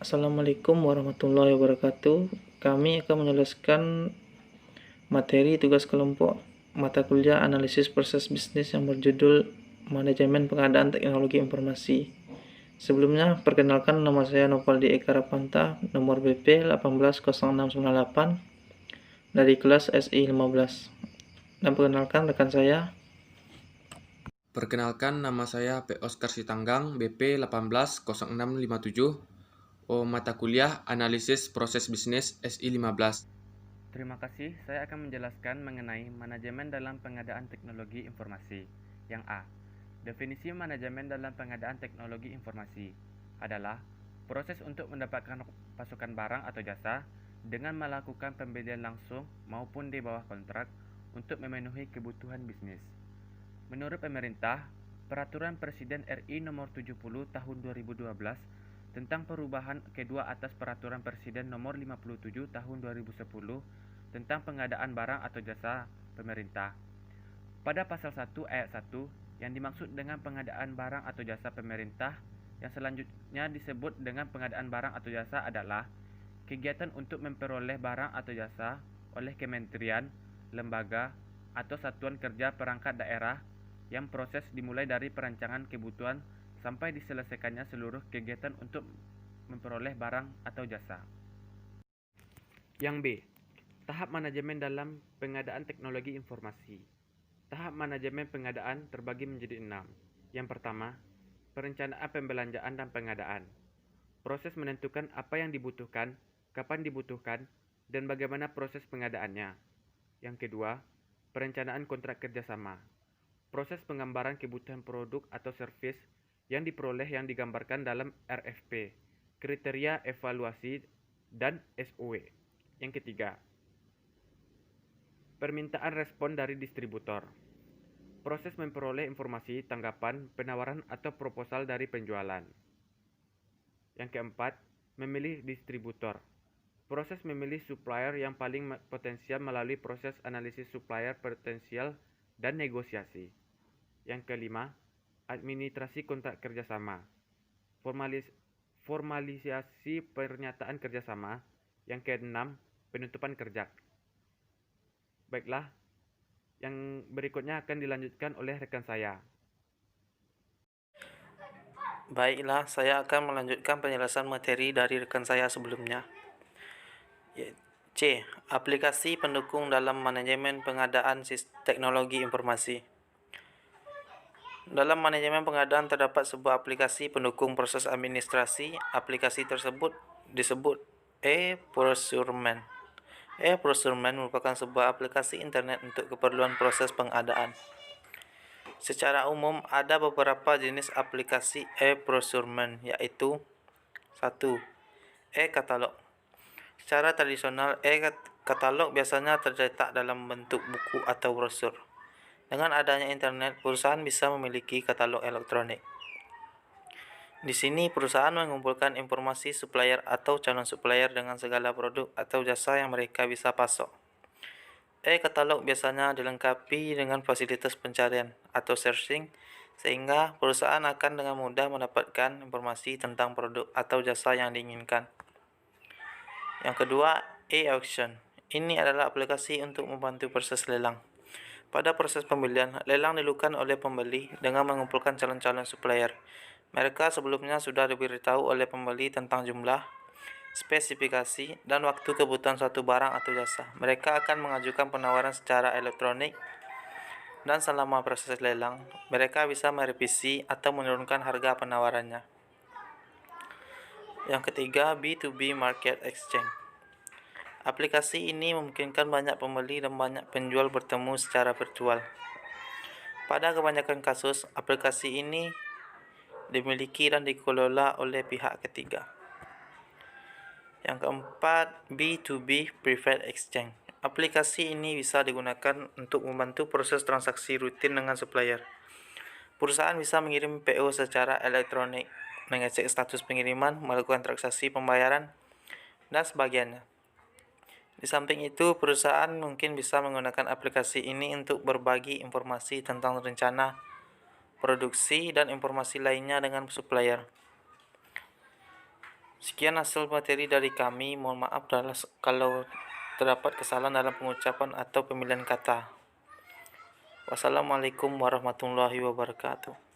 Assalamualaikum warahmatullahi wabarakatuh. Kami akan menjelaskan materi tugas kelompok mata kuliah analisis proses bisnis yang berjudul Manajemen Pengadaan Teknologi Informasi. Sebelumnya, perkenalkan nama saya Novaldi Eka Rapanta, nomor BP 180698 dari kelas SI 15. Dan perkenalkan rekan saya. Perkenalkan, nama saya P. Oskar Sitanggang, BP 180657, mata kuliah Analisis Proses Bisnis SI 15. Terima kasih, saya akan menjelaskan mengenai manajemen dalam pengadaan teknologi informasi. Yang A. Definisi manajemen dalam pengadaan teknologi informasi adalah proses untuk mendapatkan pasokan barang atau jasa dengan melakukan pembelian langsung maupun di bawah kontrak untuk memenuhi kebutuhan bisnis. Menurut pemerintah, Peraturan Presiden RI Nomor 70 Tahun 2012 tentang perubahan kedua atas Peraturan Presiden Nomor 57 Tahun 2010 tentang pengadaan barang atau jasa pemerintah. Pada pasal 1 ayat 1, yang dimaksud dengan pengadaan barang atau jasa pemerintah yang selanjutnya disebut dengan pengadaan barang atau jasa adalah kegiatan untuk memperoleh barang atau jasa oleh kementerian, lembaga, atau satuan kerja perangkat daerah yang proses dimulai dari perancangan kebutuhan sampai diselesaikannya seluruh kegiatan untuk memperoleh barang atau jasa. Yang B. Tahap manajemen dalam pengadaan teknologi informasi. Tahap manajemen pengadaan terbagi menjadi 6. Yang pertama, perencanaan pembelanjaan dan pengadaan. Proses menentukan apa yang dibutuhkan, kapan dibutuhkan, dan bagaimana proses pengadaannya. Yang kedua, perencanaan kontrak kerjasama. Proses penggambaran kebutuhan produk atau servis yang diperoleh yang digambarkan dalam RFP, kriteria evaluasi, dan SOW. Yang ketiga, permintaan respon dari distributor. Proses memperoleh informasi, tanggapan, penawaran, atau proposal dari penjualan. Yang keempat, memilih distributor. Proses memilih supplier yang paling potensial melalui proses analisis supplier potensial dan negosiasi. Yang kelima, administrasi kontrak kerjasama. Formalisasi pernyataan kerjasama. Yang keenam, penutupan kerja. Baiklah, yang berikutnya akan dilanjutkan oleh rekan saya. Baiklah, saya akan melanjutkan penjelasan materi dari rekan saya sebelumnya. C. Aplikasi pendukung dalam manajemen pengadaan teknologi informasi. Dalam manajemen pengadaan terdapat sebuah aplikasi pendukung proses administrasi. Aplikasi tersebut disebut e-procurement. E-procurement merupakan sebuah aplikasi internet untuk keperluan proses pengadaan. Secara umum, ada beberapa jenis aplikasi e-procurement, yaitu 1. E-katalog. Secara tradisional, e-katalog biasanya tercetak dalam bentuk buku atau brosur. Dengan adanya internet, perusahaan bisa memiliki katalog elektronik. Di sini, perusahaan mengumpulkan informasi supplier atau calon supplier dengan segala produk atau jasa yang mereka bisa pasok. E-katalog biasanya dilengkapi dengan fasilitas pencarian atau searching, sehingga perusahaan akan dengan mudah mendapatkan informasi tentang produk atau jasa yang diinginkan. Yang kedua, e-auction. Ini adalah aplikasi untuk membantu proses lelang. Pada proses pembelian, lelang dilakukan oleh pembeli dengan mengumpulkan calon-calon supplier. Mereka sebelumnya sudah diberitahu oleh pembeli tentang jumlah, spesifikasi, dan waktu kebutuhan suatu barang atau jasa. Mereka akan mengajukan penawaran secara elektronik, dan selama proses lelang, mereka bisa merevisi atau menurunkan harga penawarannya. Yang ketiga, B2B Market Exchange. Aplikasi ini memungkinkan banyak pembeli dan banyak penjual bertemu secara virtual. Pada kebanyakan kasus, aplikasi ini dimiliki dan dikelola oleh pihak ketiga. Yang keempat, B2B Preferred Exchange. Aplikasi ini bisa digunakan untuk membantu proses transaksi rutin dengan supplier. Perusahaan bisa mengirim PO secara elektronik, mengecek status pengiriman, melakukan transaksi pembayaran, dan sebagainya. Di samping itu, perusahaan mungkin bisa menggunakan aplikasi ini untuk berbagi informasi tentang rencana produksi dan informasi lainnya dengan supplier. Sekian hasil materi dari kami. Mohon maaf kalau terdapat kesalahan dalam pengucapan atau pemilihan kata. Wassalamualaikum warahmatullahi wabarakatuh.